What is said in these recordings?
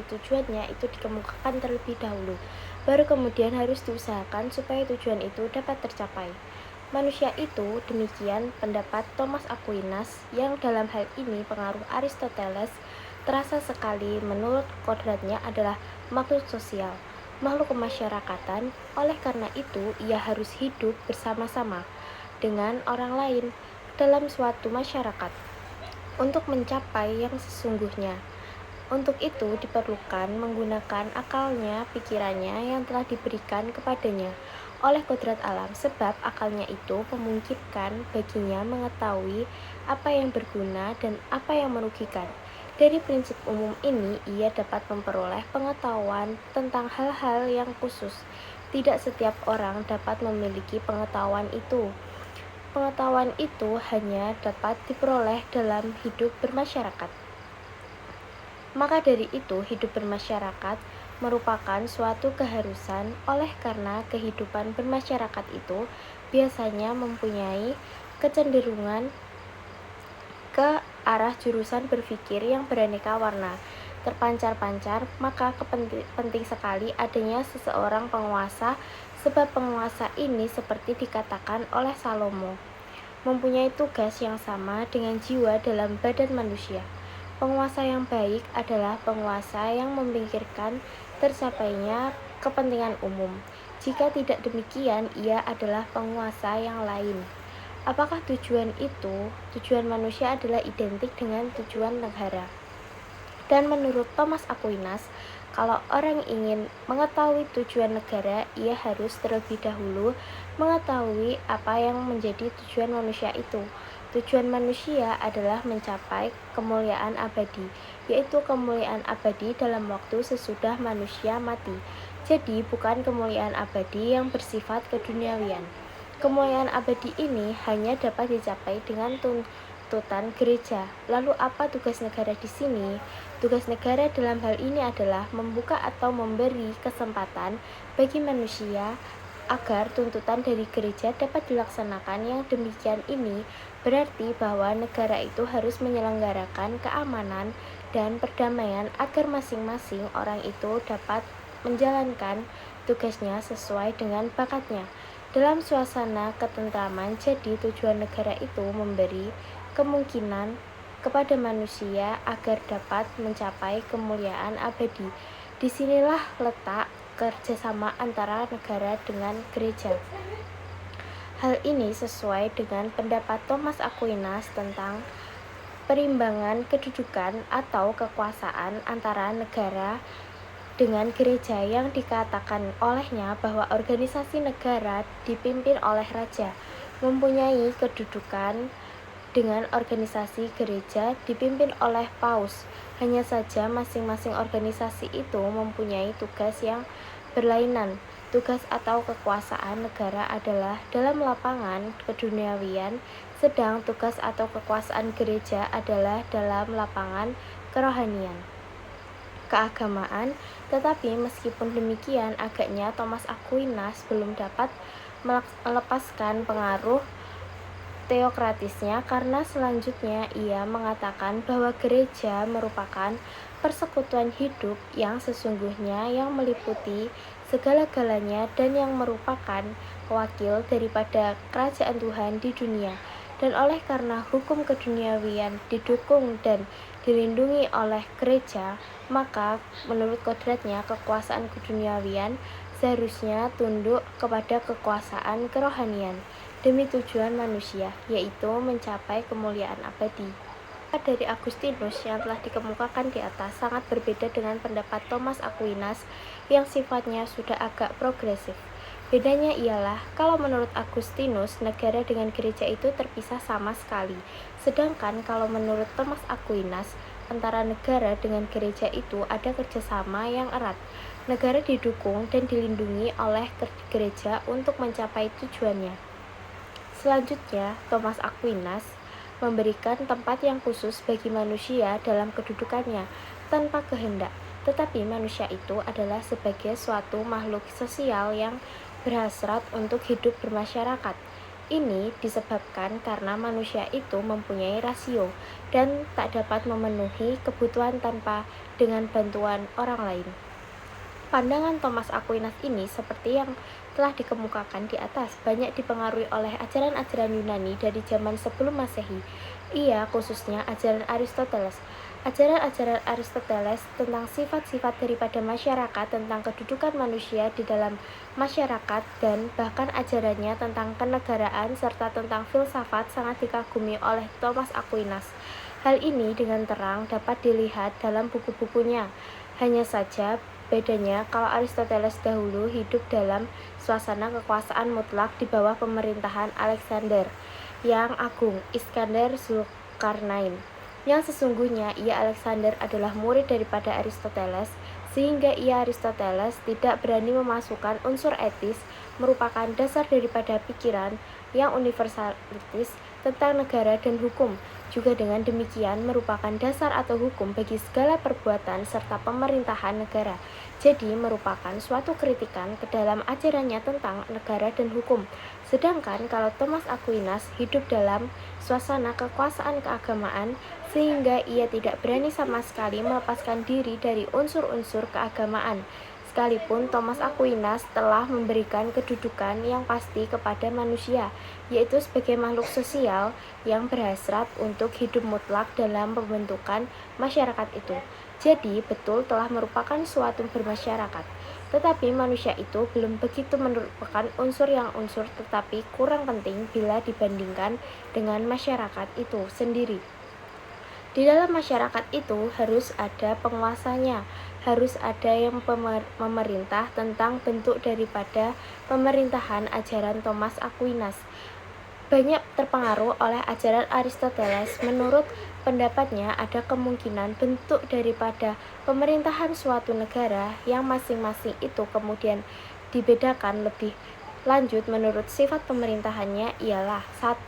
tujuannya itu dikemukakan terlebih dahulu, baru kemudian harus diusahakan supaya tujuan itu dapat tercapai. Manusia itu, demikian pendapat Thomas Aquinas, yang dalam hal ini pengaruh Aristoteles, terasa sekali menurut kodratnya adalah makhluk sosial, makhluk kemasyarakatan. Oleh karena itu, ia harus hidup bersama-sama dengan orang lain dalam suatu masyarakat untuk mencapai yang sesungguhnya. Untuk itu diperlukan menggunakan akalnya, pikirannya yang telah diberikan kepadanya oleh kodrat alam, sebab akalnya itu memungkinkan baginya mengetahui apa yang berguna dan apa yang merugikan. Dari prinsip umum ini, ia dapat memperoleh pengetahuan tentang hal-hal yang khusus. Tidak setiap orang dapat memiliki pengetahuan itu. Pengetahuan itu hanya dapat diperoleh dalam hidup bermasyarakat. Maka dari itu, hidup bermasyarakat merupakan suatu keharusan. Oleh karena kehidupan bermasyarakat itu biasanya mempunyai kecenderungan ke arah jurusan berpikir yang beraneka warna, terpancar-pancar, maka penting sekali adanya seseorang penguasa, sebab penguasa ini seperti dikatakan oleh Salomo, mempunyai tugas yang sama dengan jiwa dalam badan manusia. Penguasa yang baik adalah penguasa yang memikirkan tercapainya kepentingan umum. Jika tidak demikian, ia adalah penguasa yang lain. Apakah tujuan manusia adalah identik dengan tujuan negara? Dan menurut Thomas Aquinas, kalau orang ingin mengetahui tujuan negara, ia harus terlebih dahulu mengetahui apa yang menjadi tujuan manusia itu. Tujuan manusia adalah mencapai kemuliaan abadi, yaitu kemuliaan abadi dalam waktu sesudah manusia mati. Jadi bukan kemuliaan abadi yang bersifat keduniawian. Kemuliaan abadi ini hanya dapat dicapai dengan tuntutan gereja. Lalu apa tugas negara di sini? Tugas negara dalam hal ini adalah membuka atau memberi kesempatan bagi manusia agar tuntutan dari gereja dapat dilaksanakan. Yang demikian ini berarti bahwa negara itu harus menyelenggarakan keamanan dan perdamaian agar masing-masing orang itu dapat menjalankan tugasnya sesuai dengan bakatnya dalam suasana ketentraman. Jadi tujuan negara itu memberi kemungkinan kepada manusia agar dapat mencapai kemuliaan abadi. Disinilah letak kerjasama antara negara dengan gereja. Hal ini sesuai dengan pendapat Thomas Aquinas tentang perimbangan kedudukan atau kekuasaan antara negara dengan gereja, yang dikatakan olehnya bahwa organisasi negara dipimpin oleh raja mempunyai kedudukan dengan organisasi gereja dipimpin oleh paus. Hanya saja masing-masing organisasi itu mempunyai tugas yang berlainan. Tugas atau kekuasaan negara adalah dalam lapangan keduniawian, sedang tugas atau kekuasaan gereja adalah dalam lapangan kerohanian, keagamaan. Tetapi meskipun demikian, agaknya Thomas Aquinas belum dapat melepaskan pengaruh teokratisnya, karena selanjutnya ia mengatakan bahwa gereja merupakan persekutuan hidup yang sesungguhnya, yang meliputi segala-galanya dan yang merupakan wakil daripada kerajaan Tuhan di dunia. Dan oleh karena hukum keduniawian didukung dan dilindungi oleh gereja, maka menurut kodratnya kekuasaan keduniawian seharusnya tunduk kepada kekuasaan kerohanian demi tujuan manusia, yaitu mencapai kemuliaan abadi. Dari Agustinus yang telah dikemukakan di atas sangat berbeda dengan pendapat Thomas Aquinas yang sifatnya sudah agak progresif. Bedanya ialah, kalau menurut Agustinus, negara dengan gereja itu terpisah sama sekali. Sedangkan kalau menurut Thomas Aquinas, antara negara dengan gereja itu ada kerjasama yang erat. Negara didukung dan dilindungi oleh gereja untuk mencapai tujuannya. Selanjutnya, Thomas Aquinas memberikan tempat yang khusus bagi manusia dalam kedudukannya tanpa kehendak. Tetapi manusia itu adalah sebagai suatu makhluk sosial yang berhasrat untuk hidup bermasyarakat. Ini disebabkan karena manusia itu mempunyai rasio dan tak dapat memenuhi kebutuhan tanpa dengan bantuan orang lain. Pandangan Thomas Aquinas ini, seperti yang telah dikemukakan di atas, banyak dipengaruhi oleh ajaran-ajaran Yunani dari zaman sebelum Masehi. Ia khususnya ajaran Aristoteles. Ajaran-ajaran Aristoteles tentang sifat-sifat daripada masyarakat, tentang kedudukan manusia di dalam masyarakat, dan bahkan ajarannya tentang kenegaraan serta tentang filsafat sangat dikagumi oleh Thomas Aquinas. Hal ini dengan terang dapat dilihat dalam buku-bukunya. Hanya saja bedanya kalau Aristoteles dahulu hidup dalam suasana kekuasaan mutlak di bawah pemerintahan Alexander yang Agung, Iskandar Zulkarnain. Yang sesungguhnya ia Alexander adalah murid daripada Aristoteles, sehingga ia Aristoteles tidak berani memasukkan unsur etis merupakan dasar daripada pikiran yang universalitis tentang negara dan hukum. Juga dengan demikian merupakan dasar atau hukum bagi segala perbuatan serta pemerintahan negara. Jadi merupakan suatu kritikan ke dalam ajarannya tentang negara dan hukum. Sedangkan kalau Thomas Aquinas hidup dalam suasana kekuasaan keagamaan, sehingga ia tidak berani sama sekali melepaskan diri dari unsur-unsur keagamaan. Sekalipun Thomas Aquinas telah memberikan kedudukan yang pasti kepada manusia, yaitu sebagai makhluk sosial yang berhasrat untuk hidup mutlak dalam pembentukan masyarakat itu. Jadi betul telah merupakan suatu bermasyarakat. Tetapi manusia itu belum begitu merupakan unsur yang unsur tetapi kurang penting bila dibandingkan dengan masyarakat itu sendiri. Di dalam masyarakat itu harus ada penguasanya, harus ada yang memerintah tentang bentuk daripada pemerintahan ajaran Thomas Aquinas. Banyak terpengaruh oleh ajaran Aristoteles. Menurut pendapatnya ada kemungkinan bentuk daripada pemerintahan suatu negara yang masing-masing itu kemudian dibedakan lebih lanjut menurut sifat pemerintahannya ialah 1.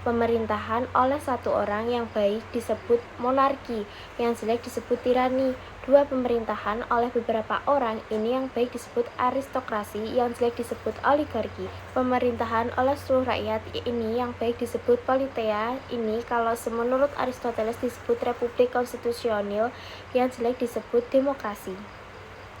Pemerintahan oleh satu orang yang baik disebut monarki, yang jelek disebut tirani. 2. Pemerintahan oleh beberapa orang, ini yang baik disebut aristokrasi, yang jelek disebut oligarki. Pemerintahan oleh seluruh rakyat, ini yang baik disebut politeia, ini kalau menurut Aristoteles disebut republik konstitusional, yang jelek disebut demokrasi.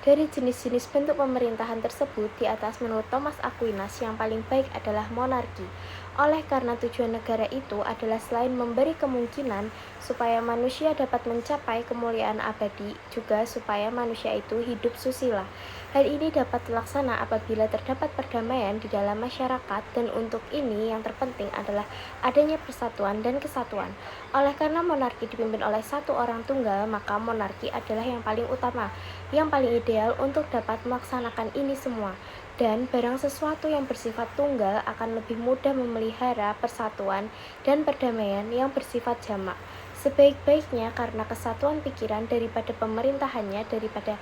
Dari jenis-jenis bentuk pemerintahan tersebut di atas menurut Thomas Aquinas yang paling baik adalah monarki. Oleh karena tujuan negara itu adalah selain memberi kemungkinan supaya manusia dapat mencapai kemuliaan abadi, juga supaya manusia itu hidup susila. Hal ini dapat terlaksana apabila terdapat perdamaian di dalam masyarakat, dan untuk ini yang terpenting adalah adanya persatuan dan kesatuan. Oleh karena monarki dipimpin oleh satu orang tunggal, maka monarki adalah yang paling utama, yang paling ideal untuk dapat melaksanakan ini semua. Dan barang sesuatu yang bersifat tunggal akan lebih mudah memelihara persatuan dan perdamaian yang bersifat jamak. Sebaik-baiknya karena kesatuan pikiran daripada pemerintahannya daripada.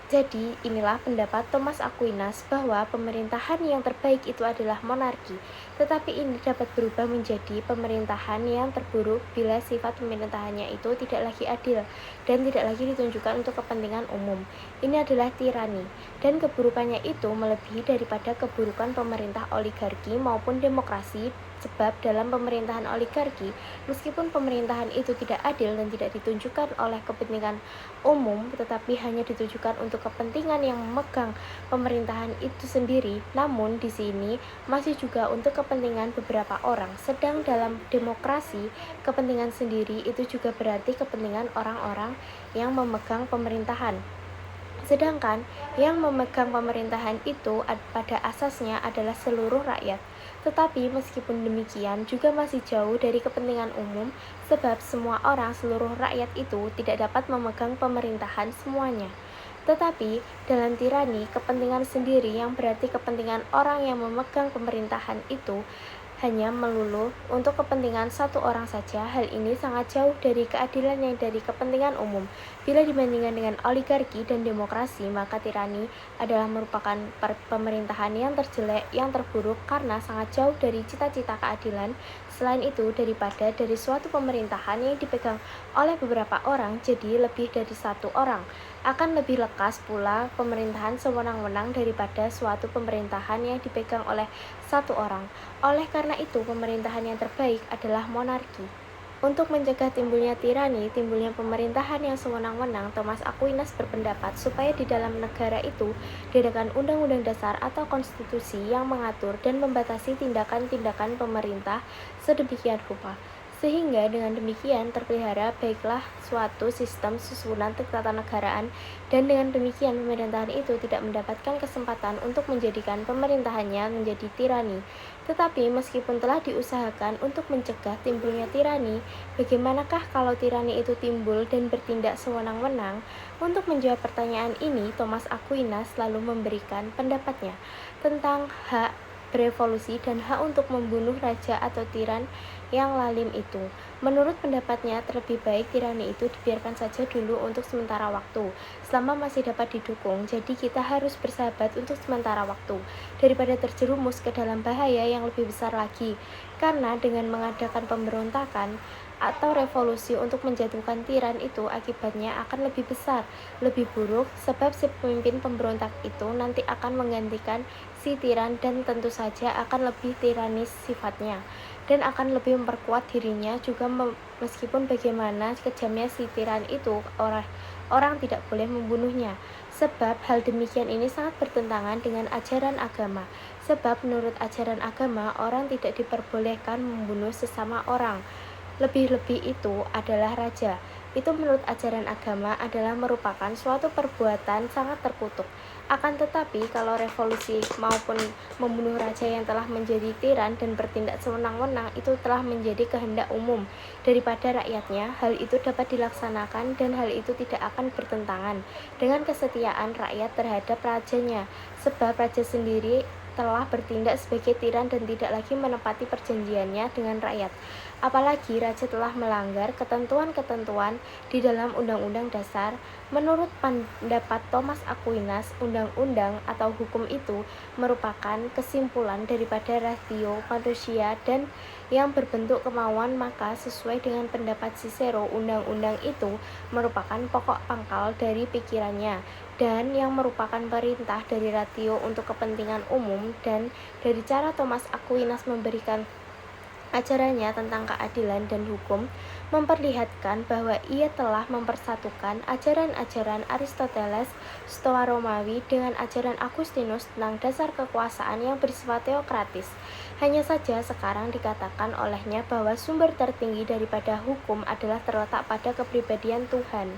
Jadi, inilah pendapat Thomas Aquinas bahwa pemerintahan yang terbaik itu adalah monarki. Tetapi ini dapat berubah menjadi pemerintahan yang terburuk bila sifat pemerintahannya itu tidak lagi adil dan tidak lagi ditunjukkan untuk kepentingan umum. Ini adalah tirani, dan keburukannya itu melebihi daripada keburukan pemerintah oligarki maupun demokrasi. Sebab dalam pemerintahan oligarki, meskipun pemerintahan itu tidak adil dan tidak ditunjukkan oleh kepentingan umum, tetapi hanya ditujukan untuk kepentingan yang memegang pemerintahan itu sendiri, namun di sini masih juga untuk kepentingan beberapa orang. Sedang dalam demokrasi, kepentingan sendiri itu juga berarti kepentingan orang-orang yang memegang pemerintahan. Sedangkan yang memegang pemerintahan itu pada asasnya adalah seluruh rakyat. Tetapi meskipun demikian juga masih jauh dari kepentingan umum, sebab semua orang, seluruh rakyat itu tidak dapat memegang pemerintahan semuanya. Tetapi dalam tirani, kepentingan sendiri yang berarti kepentingan orang yang memegang pemerintahan itu hanya melulu untuk kepentingan satu orang saja. Hal ini sangat jauh dari keadilan yang dari kepentingan umum. Bila dibandingkan dengan oligarki dan demokrasi, maka tirani adalah merupakan pemerintahan yang terjelek, yang terburuk karena sangat jauh dari cita-cita keadilan. Selain itu, daripada dari suatu pemerintahan yang dipegang oleh beberapa orang jadi lebih dari satu orang. Akan lebih lekas pula pemerintahan sewenang-wenang daripada suatu pemerintahan yang dipegang oleh satu orang. Oleh karena itu, pemerintahan yang terbaik adalah monarki. Untuk mencegah timbulnya tirani, timbulnya pemerintahan yang sewenang-wenang, Thomas Aquinas berpendapat supaya di dalam negara itu diadakan undang-undang dasar atau konstitusi yang mengatur dan membatasi tindakan-tindakan pemerintah sedemikian rupa, sehingga dengan demikian terpelihara baiklah suatu sistem susunan ketatanegaraan, dan dengan demikian pemerintahan itu tidak mendapatkan kesempatan untuk menjadikan pemerintahannya menjadi tirani. Tetapi meskipun telah diusahakan untuk mencegah timbulnya tirani, bagaimanakah kalau tirani itu timbul dan bertindak sewenang-wenang? Untuk menjawab pertanyaan ini, Thomas Aquinas lalu memberikan pendapatnya tentang hak berevolusi dan hak untuk membunuh raja atau tiran yang lalim itu. Menurut pendapatnya, terlebih baik tirani itu dibiarkan saja dulu untuk sementara waktu, selama masih dapat didukung. Jadi kita harus bersahabat untuk sementara waktu, daripada terjerumus ke dalam bahaya yang lebih besar lagi. Karena dengan mengadakan pemberontakan atau revolusi untuk menjatuhkan tiran itu, akibatnya akan lebih besar, lebih buruk, sebab si pemimpin pemberontak itu nanti akan menggantikan si tiran dan tentu saja akan lebih tiranis sifatnya, dan akan lebih memperkuat dirinya juga. Meskipun bagaimana kejamnya si tiran itu, orang tidak boleh membunuhnya, sebab hal demikian ini sangat bertentangan dengan ajaran agama. Sebab menurut ajaran agama, orang tidak diperbolehkan membunuh sesama orang. Lebih-lebih itu adalah raja. Itu menurut ajaran agama adalah merupakan suatu perbuatan sangat terkutuk. Akan tetapi kalau revolusi maupun membunuh raja yang telah menjadi tiran dan bertindak sewenang-wenang itu telah menjadi kehendak umum daripada rakyatnya, hal itu dapat dilaksanakan dan hal itu tidak akan bertentangan dengan kesetiaan rakyat terhadap rajanya, sebab raja sendiri telah bertindak sebagai tiran dan tidak lagi menepati perjanjiannya dengan rakyat. Apalagi raja telah melanggar ketentuan-ketentuan di dalam Undang-Undang Dasar. Menurut pendapat Thomas Aquinas, undang-undang atau hukum itu merupakan kesimpulan daripada ratio manusia dan yang berbentuk kemauan, maka sesuai dengan pendapat Cicero, undang-undang itu merupakan pokok pangkal dari pikirannya dan yang merupakan perintah dari ratio untuk kepentingan umum. Dan dari cara Thomas Aquinas memberikan ajarannya tentang keadilan dan hukum memperlihatkan bahwa ia telah mempersatukan ajaran-ajaran Aristoteles, Stoa Romawi dengan ajaran Agustinus tentang dasar kekuasaan yang bersifat teokratis. Hanya saja sekarang dikatakan olehnya bahwa sumber tertinggi daripada hukum adalah terletak pada kepribadian Tuhan.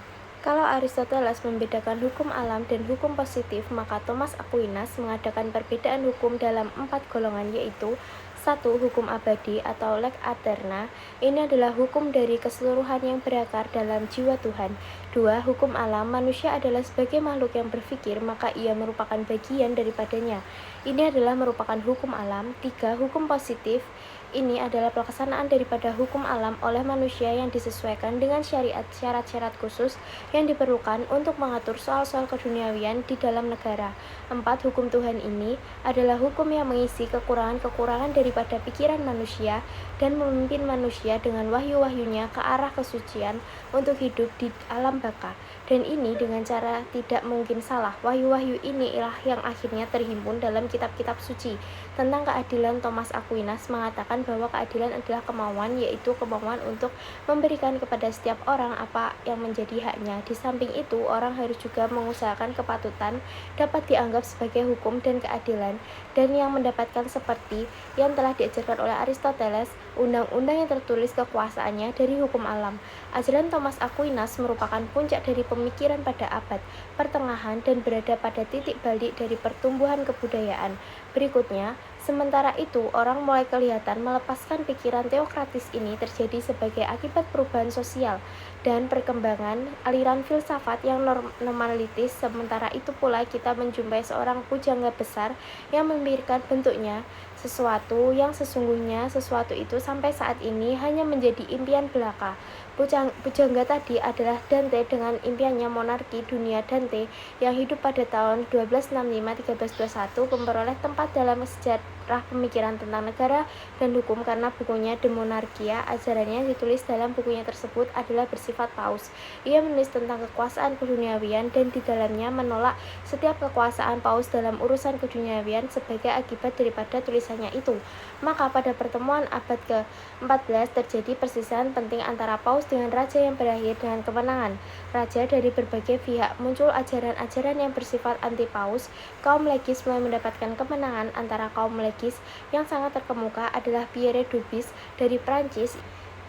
Kalau Aristoteles membedakan hukum alam dan hukum positif, maka Thomas Aquinas mengadakan perbedaan hukum dalam 4 golongan, yaitu 1. Hukum abadi atau lex aeterna. Ini adalah hukum dari keseluruhan yang berakar dalam jiwa Tuhan. 2. Hukum alam. Manusia adalah sebagai makhluk yang berpikir, maka ia merupakan bagian daripadanya. Ini adalah merupakan hukum alam. 3. Hukum positif. Ini adalah pelaksanaan daripada hukum alam oleh manusia yang disesuaikan dengan syariat, syarat-syarat khusus yang diperlukan untuk mengatur soal-soal keduniawian di dalam negara. 4. Hukum Tuhan ini adalah hukum yang mengisi kekurangan-kekurangan daripada pikiran manusia dan memimpin manusia dengan wahyu-wahyunya ke arah kesucian untuk hidup di alam baka. Dan ini dengan cara tidak mungkin salah. Wahyu-wahyu inilah yang akhirnya terhimpun dalam kitab-kitab suci. Tentang keadilan, Thomas Aquinas mengatakan bahwa keadilan adalah kemauan, yaitu kemauan untuk memberikan kepada setiap orang apa yang menjadi haknya. Di samping itu, orang harus juga mengusahakan kepatutan dapat dianggap sebagai hukum dan keadilan, dan yang mendapatkan seperti yang telah diajarkan oleh Aristoteles, undang-undang yang tertulis kekuasaannya dari hukum alam. Ajaran Thomas Aquinas merupakan puncak dari pemikiran pada abad pertengahan dan berada pada titik balik dari pertumbuhan kebudayaan. Berikutnya, sementara itu orang mulai kelihatan melepaskan pikiran teokratis ini terjadi sebagai akibat perubahan sosial dan perkembangan aliran filsafat yang normalitis. Sementara itu pula kita menjumpai seorang pujangga besar yang memikirkan bentuknya sesuatu yang sesungguhnya sesuatu itu sampai saat ini hanya menjadi impian belaka. Pujangga tadi adalah Dante dengan impiannya monarki dunia. Dante yang hidup pada tahun 1265-1321 memperoleh tempat dalam sejarah sejarah pemikiran tentang negara dan hukum karena bukunya De Monarchia. Ajarannya yang ditulis dalam bukunya tersebut adalah bersifat paus. Ia menulis tentang kekuasaan keduniawian dan di dalamnya menolak setiap kekuasaan paus dalam urusan keduniawian sebagai akibat daripada tulisannya itu. Maka pada pertemuan abad ke-14 terjadi perselisihan penting antara paus dengan raja yang berakhir dengan kemenangan raja dari berbagai pihak. Muncul ajaran-ajaran yang bersifat anti-paus. Kaum legis mulai mendapatkan kemenangan. Antara kaum legis yang sangat terkemuka adalah Pierre Dubis dari Prancis.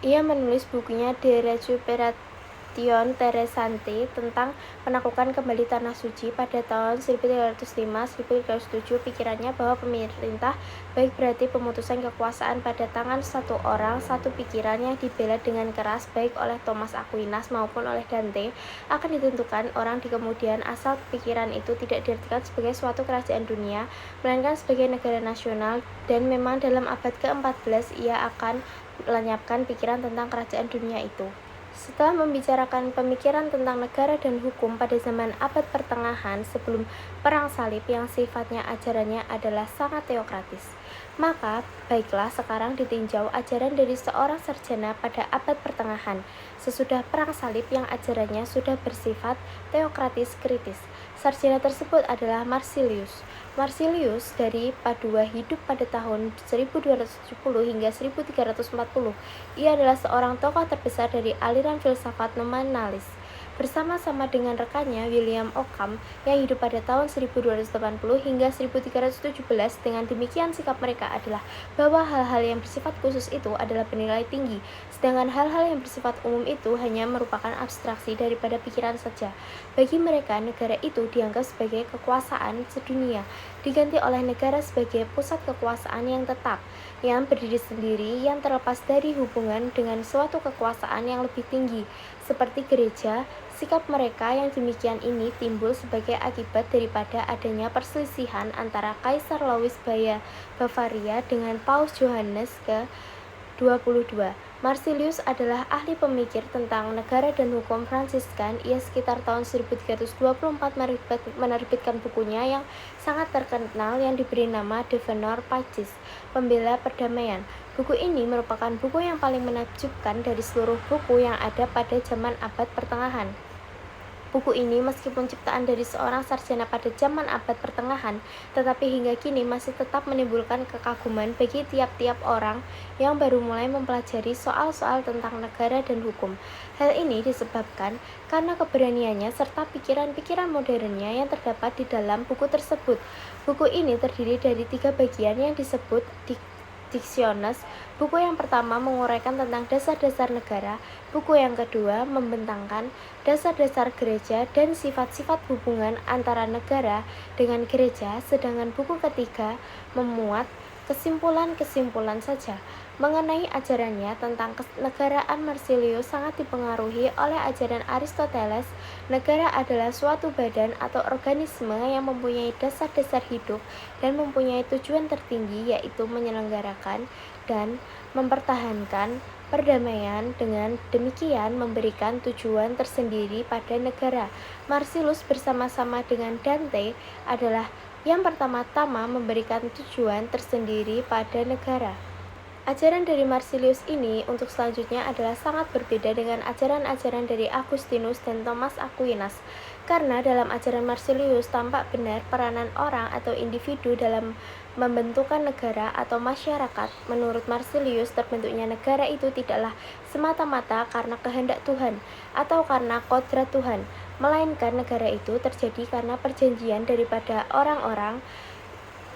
Ia menulis bukunya De Recuperatio Terresante tentang penaklukan kembali Tanah Suci pada tahun 1305-1307. Pikirannya bahwa pemerintah baik berarti pemutusan kekuasaan pada tangan satu orang. Satu pikiran yang dibela dengan keras baik oleh Thomas Aquinas maupun oleh Dante akan ditentukan orang di kemudian, asal pikiran itu tidak diartikan sebagai suatu kerajaan dunia melainkan sebagai negara nasional. Dan memang dalam abad ke-14 ia akan melenyapkan pikiran tentang kerajaan dunia itu. Setelah membicarakan pemikiran tentang negara dan hukum pada zaman abad pertengahan sebelum Perang Salib yang sifatnya ajarannya adalah sangat teokratis, maka baiklah sekarang ditinjau ajaran dari seorang sarjana pada abad pertengahan sesudah Perang Salib yang ajarannya sudah bersifat teokratis kritis. Sarjana tersebut adalah Marsilius. Marsilius dari Padua hidup pada tahun 1270 hingga 1340. Ia adalah seorang tokoh terbesar dari aliran filsafat nominalis. Bersama-sama dengan rekannya William Ockham yang hidup pada tahun 1280 hingga 1317. Dengan demikian sikap mereka adalah bahwa hal-hal yang bersifat khusus itu adalah bernilai tinggi, sedangkan hal-hal yang bersifat umum itu hanya merupakan abstraksi daripada pikiran saja. Bagi mereka, negara itu dianggap sebagai kekuasaan sedunia, diganti oleh negara sebagai pusat kekuasaan yang tetap, yang berdiri sendiri, yang terlepas dari hubungan dengan suatu kekuasaan yang lebih tinggi, seperti gereja. Sikap mereka yang demikian ini timbul sebagai akibat daripada adanya perselisihan antara Kaisar Louis Bavaria dengan Paus Yohanes ke-22. Marsilius adalah ahli pemikir tentang negara dan hukum Fransiskan. Ia sekitar tahun 1324 menerbitkan bukunya yang sangat terkenal yang diberi nama De Venor Pacis, Pembela Perdamaian. Buku ini merupakan buku yang paling menakjubkan dari seluruh buku yang ada pada zaman abad pertengahan. Buku ini meskipun ciptaan dari seorang sarjana pada zaman abad pertengahan, tetapi hingga kini masih tetap menimbulkan kekaguman bagi tiap-tiap orang yang baru mulai mempelajari soal-soal tentang negara dan hukum. Hal ini disebabkan karena keberaniannya serta pikiran-pikiran modernnya yang terdapat di dalam buku tersebut. Buku ini terdiri dari 3 bagian yang disebut Dictiones. Buku yang pertama menguraikan tentang dasar-dasar negara, buku yang kedua membentangkan dasar-dasar gereja dan sifat-sifat hubungan antara negara dengan gereja, sedangkan buku ketiga memuat kesimpulan-kesimpulan saja. Mengenai ajarannya tentang kenegaraan, Marsilius sangat dipengaruhi oleh ajaran Aristoteles. Negara adalah suatu badan atau organisme yang mempunyai dasar-dasar hidup dan mempunyai tujuan tertinggi, yaitu menyelenggarakan dan mempertahankan perdamaian. Dengan demikian memberikan tujuan tersendiri pada negara. Marsilius bersama-sama dengan Dante adalah yang pertama-tama memberikan tujuan tersendiri pada negara. Ajaran dari Marsilius ini untuk selanjutnya adalah sangat berbeda dengan ajaran-ajaran dari Agustinus dan Thomas Aquinas, karena dalam ajaran Marsilius tampak benar peranan orang atau individu dalam membentukkan negara atau masyarakat. Menurut Marsilius, terbentuknya negara itu tidaklah semata-mata karena kehendak Tuhan atau karena kodrat Tuhan, melainkan negara itu terjadi karena perjanjian daripada orang-orang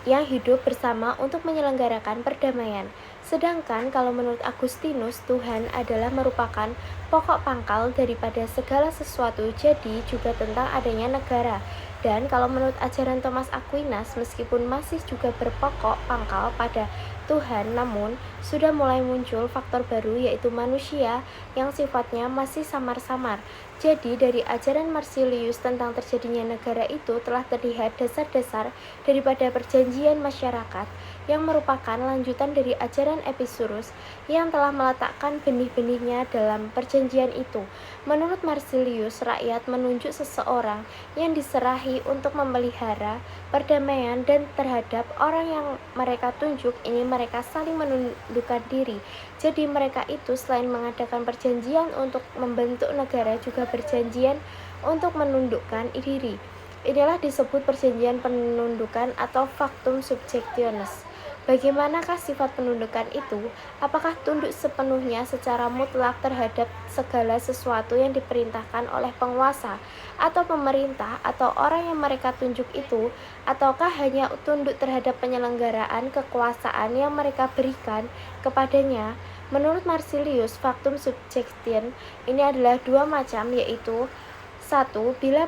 yang hidup bersama untuk menyelenggarakan perdamaian. Sedangkan kalau menurut Agustinus, Tuhan adalah merupakan pokok pangkal daripada segala sesuatu, jadi juga tentang adanya negara. Dan kalau menurut ajaran Thomas Aquinas, meskipun masih juga berpokok pangkal pada Tuhan, namun sudah mulai muncul faktor baru, yaitu manusia yang sifatnya masih samar-samar. Jadi dari ajaran Marsilius tentang terjadinya negara itu telah terlihat dasar-dasar daripada perjanjian masyarakat yang merupakan lanjutan dari ajaran Epicurus yang telah meletakkan benih-benihnya dalam perjanjian itu. Menurut Marsilius, rakyat menunjuk seseorang yang diserahi untuk memelihara perdamaian dan terhadap orang yang mereka tunjuk ini mereka saling menundukkan diri. Jadi mereka itu selain mengadakan perjanjian untuk membentuk negara juga berjanjian untuk menundukkan diri. Inilah disebut perjanjian penundukan atau factum subjectionis. Bagaimanakah sifat penundukan itu? Apakah tunduk sepenuhnya secara mutlak terhadap segala sesuatu yang diperintahkan oleh penguasa atau pemerintah atau orang yang mereka tunjuk itu, ataukah hanya tunduk terhadap penyelenggaraan kekuasaan yang mereka berikan kepadanya? Menurut Marsilius, factum subjection ini adalah dua macam, yaitu satu, bila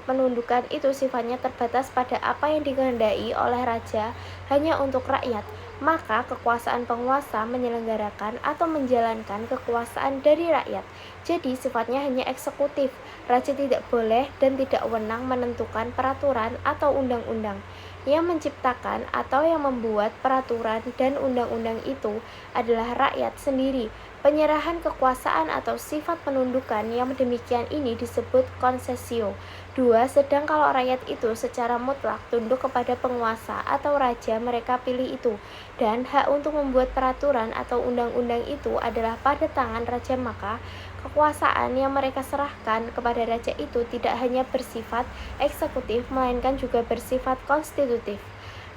penundukan itu sifatnya terbatas pada apa yang dikehendaki oleh raja hanya untuk rakyat, maka kekuasaan penguasa menyelenggarakan atau menjalankan kekuasaan dari rakyat. Jadi sifatnya hanya eksekutif. Raja tidak boleh dan tidak wewenang menentukan peraturan atau undang-undang. Yang menciptakan atau yang membuat peraturan dan undang-undang itu adalah rakyat sendiri. Penyerahan kekuasaan atau sifat penundukan yang demikian ini disebut concessio. 2. Sedang kalau rakyat itu secara mutlak tunduk kepada penguasa atau raja mereka pilih itu, dan hak untuk membuat peraturan atau undang-undang itu adalah pada tangan raja, maka kekuasaan yang mereka serahkan kepada raja itu tidak hanya bersifat eksekutif, melainkan juga bersifat konstitutif.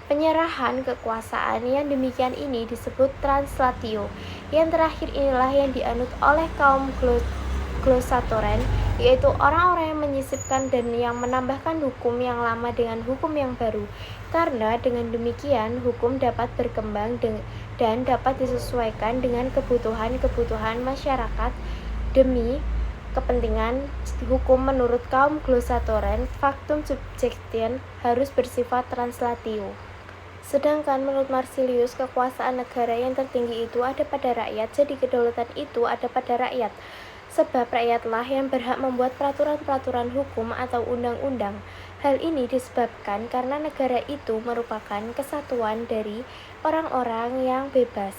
Penyerahan kekuasaan yang demikian ini disebut translatio. Yang terakhir inilah yang dianut oleh kaum glosatoren, yaitu orang-orang yang menyisipkan dan yang menambahkan hukum yang lama dengan hukum yang baru. Karena dengan demikian hukum dapat berkembang dan dapat disesuaikan dengan kebutuhan-kebutuhan masyarakat demi kepentingan hukum. Menurut kaum glosatoren, factum subjection harus bersifat translatio. Sedangkan menurut Marsilius, kekuasaan negara yang tertinggi itu ada pada rakyat, jadi kedaulatan itu ada pada rakyat. Sebab rakyatlah yang berhak membuat peraturan-peraturan hukum atau undang-undang. Hal ini disebabkan karena negara itu merupakan kesatuan dari orang-orang yang bebas,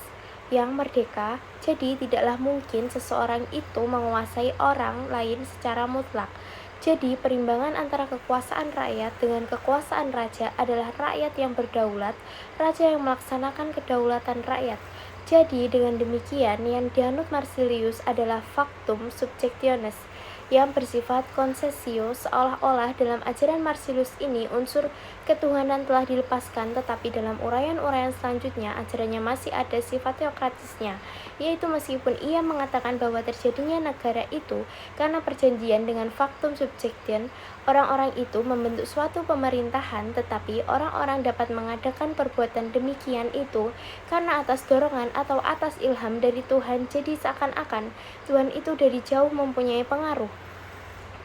yang merdeka, jadi tidaklah mungkin seseorang itu menguasai orang lain secara mutlak. Jadi perimbangan antara kekuasaan rakyat dengan kekuasaan raja adalah rakyat yang berdaulat, raja yang melaksanakan kedaulatan rakyat. Jadi dengan demikian yang dianut Marsilius adalah factum subjectionis yang bersifat concessio, seolah-olah dalam ajaran Marsilius ini unsur ketuhanan telah dilepaskan, tetapi dalam uraian-uraian selanjutnya ajarannya masih ada sifat teokratisnya, yaitu meskipun ia mengatakan bahwa terjadinya negara itu karena perjanjian dengan factum subjection, orang-orang itu membentuk suatu pemerintahan, tetapi orang-orang dapat mengadakan perbuatan demikian itu karena atas dorongan atau atas ilham dari Tuhan, jadi seakan-akan Tuhan itu dari jauh mempunyai pengaruh.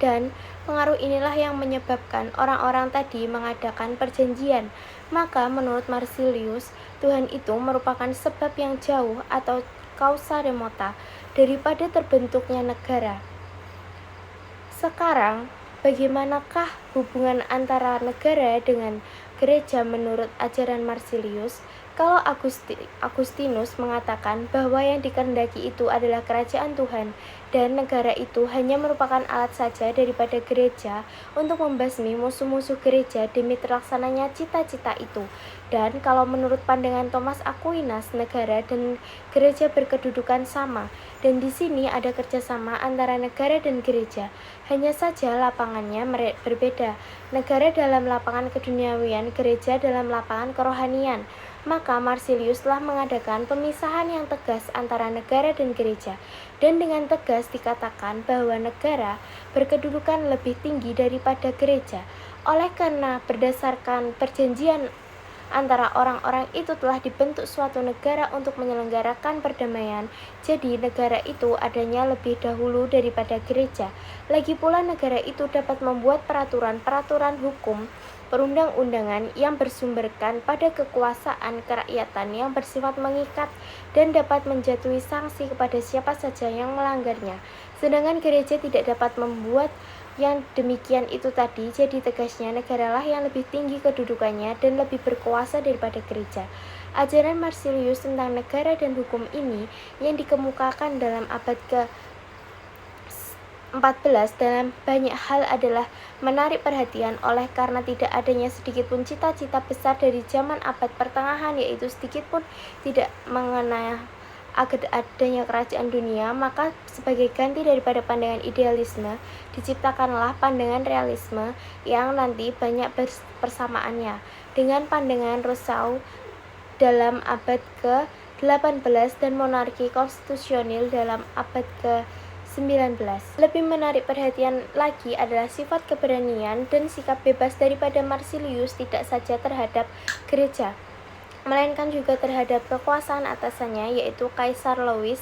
Dan pengaruh inilah yang menyebabkan orang-orang tadi mengadakan perjanjian. Maka menurut Marsilius, Tuhan itu merupakan sebab yang jauh atau causa remota daripada terbentuknya negara. Sekarang, bagaimanakah hubungan antara negara dengan gereja menurut ajaran Marsilius? Kalau Agustinus mengatakan bahwa yang dikehendaki itu adalah kerajaan Tuhan dan negara itu hanya merupakan alat saja daripada gereja untuk membasmi musuh-musuh gereja demi terlaksananya cita-cita itu. Dan kalau menurut pandangan Thomas Aquinas, negara dan gereja berkedudukan sama, dan di sini ada kerjasama antara negara dan gereja. Hanya saja lapangannya berbeda. Negara dalam lapangan keduniawian, gereja dalam lapangan kerohanian. Maka Marsilius telah mengadakan pemisahan yang tegas antara negara dan gereja, dan dengan tegas dikatakan bahwa negara berkedudukan lebih tinggi daripada gereja. Oleh karena berdasarkan perjanjian antara orang-orang itu telah dibentuk suatu negara untuk menyelenggarakan perdamaian, jadi negara itu adanya lebih dahulu daripada gereja. Lagi pula negara itu dapat membuat peraturan-peraturan hukum perundang-undangan yang bersumberkan pada kekuasaan kerakyatan yang bersifat mengikat dan dapat menjatuhi sanksi kepada siapa saja yang melanggarnya. Sedangkan gereja tidak dapat membuat yang demikian itu tadi, jadi tegasnya negaralah yang lebih tinggi kedudukannya dan lebih berkuasa daripada gereja. Ajaran Marsilius tentang negara dan hukum ini yang dikemukakan dalam abad ke-14 dalam banyak hal adalah menarik perhatian oleh karena tidak adanya sedikit pun cita-cita besar dari zaman abad pertengahan, yaitu sedikit pun tidak mengenai agar adanya kerajaan dunia, maka sebagai ganti daripada pandangan idealisme, diciptakanlah pandangan realisme yang nanti banyak persamaannya dengan pandangan Rousseau dalam abad ke-18 dan monarki konstitusional dalam abad ke-19. Lebih menarik perhatian lagi adalah sifat keberanian dan sikap bebas daripada Marsilius tidak saja terhadap gereja, melainkan juga terhadap kekuasaan atasannya, yaitu Kaisar Louis.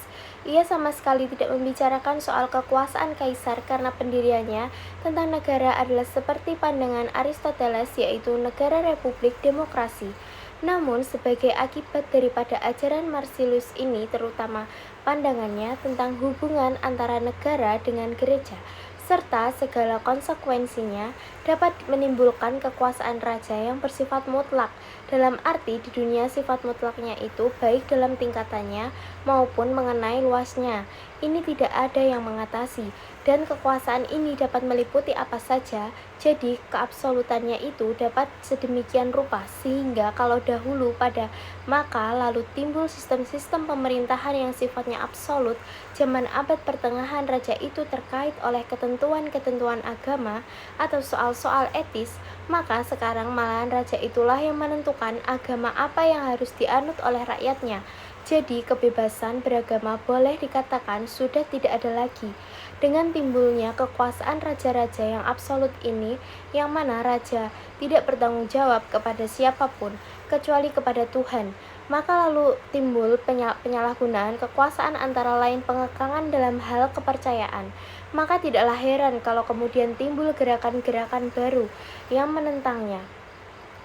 Ia sama sekali tidak membicarakan soal kekuasaan kaisar karena pendiriannya tentang negara adalah seperti pandangan Aristoteles, yaitu negara republik demokrasi. Namun sebagai akibat daripada ajaran Marsilius ini, terutama pandangannya tentang hubungan antara negara dengan gereja serta segala konsekuensinya, dapat menimbulkan kekuasaan raja yang bersifat mutlak. Dalam arti di dunia sifat mutlaknya itu baik dalam tingkatannya maupun mengenai luasnya. Ini tidak ada yang mengatasi, dan kekuasaan ini dapat meliputi apa saja. Jadi keabsolutannya itu dapat sedemikian rupa sehingga kalau dahulu pada maka lalu timbul sistem-sistem pemerintahan yang sifatnya absolut. Zaman abad pertengahan raja itu terkait oleh ketentuan-ketentuan agama atau soal-soal etis, maka sekarang malahan raja itulah yang menentukan agama apa yang harus dianut oleh rakyatnya. Jadi kebebasan beragama boleh dikatakan sudah tidak ada lagi. Dengan timbulnya kekuasaan raja-raja yang absolut ini, yang mana raja tidak bertanggung jawab kepada siapapun kecuali kepada Tuhan, maka lalu timbul penyalahgunaan kekuasaan antara lain pengekangan dalam hal kepercayaan. Maka tidaklah heran kalau kemudian timbul gerakan-gerakan baru yang menentangnya.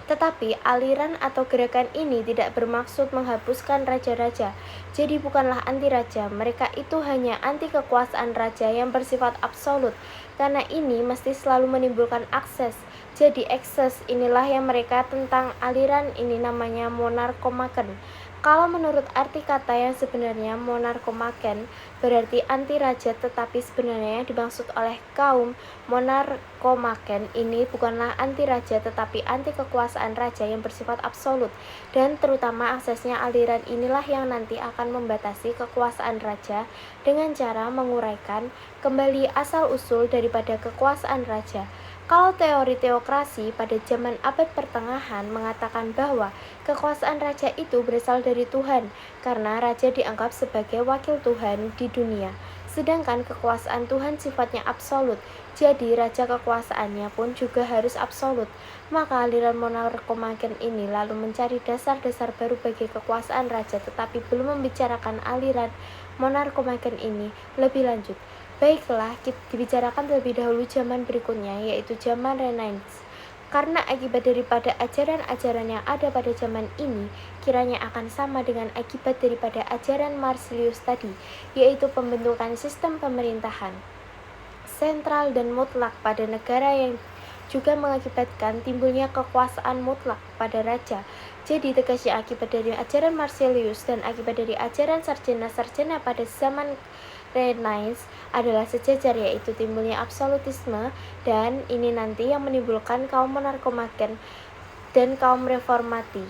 Tetapi aliran atau gerakan ini tidak bermaksud menghapuskan raja-raja. Jadi bukanlah anti raja, mereka itu hanya anti kekuasaan raja yang bersifat absolut. Karena ini mesti selalu menimbulkan akses. Jadi ekses inilah yang mereka tentang aliran ini namanya monarkomaken. Kalau menurut arti kata yang sebenarnya monarkomaken berarti anti raja, tetapi sebenarnya yang dimaksud oleh kaum monarkomaken ini bukanlah anti raja tetapi anti kekuasaan raja yang bersifat absolut, dan terutama aksesnya aliran inilah yang nanti akan membatasi kekuasaan raja dengan cara menguraikan kembali asal-usul daripada kekuasaan raja. Kalau teori teokrasi pada zaman abad pertengahan mengatakan bahwa kekuasaan raja itu berasal dari Tuhan, karena raja dianggap sebagai wakil Tuhan di dunia. Sedangkan kekuasaan Tuhan sifatnya absolut, jadi raja kekuasaannya pun juga harus absolut. Maka aliran monarkomaken ini lalu mencari dasar-dasar baru bagi kekuasaan raja, tetapi belum membicarakan aliran monarkomaken ini lebih lanjut. Baiklah, kita dibicarakan terlebih dahulu zaman berikutnya, yaitu zaman Renaissance. Karena akibat daripada ajaran-ajaran yang ada pada zaman ini kiranya akan sama dengan akibat daripada ajaran Marsilius tadi, yaitu pembentukan sistem pemerintahan sentral dan mutlak pada negara yang juga mengakibatkan timbulnya kekuasaan mutlak pada raja. Jadi tegasnya akibat dari ajaran Marsilius dan akibat dari ajaran sarjana-sarjana pada zaman Renaissance adalah sejajar, yaitu timbulnya absolutisme, dan ini nanti yang menimbulkan kaum monarkomaken dan kaum reformati.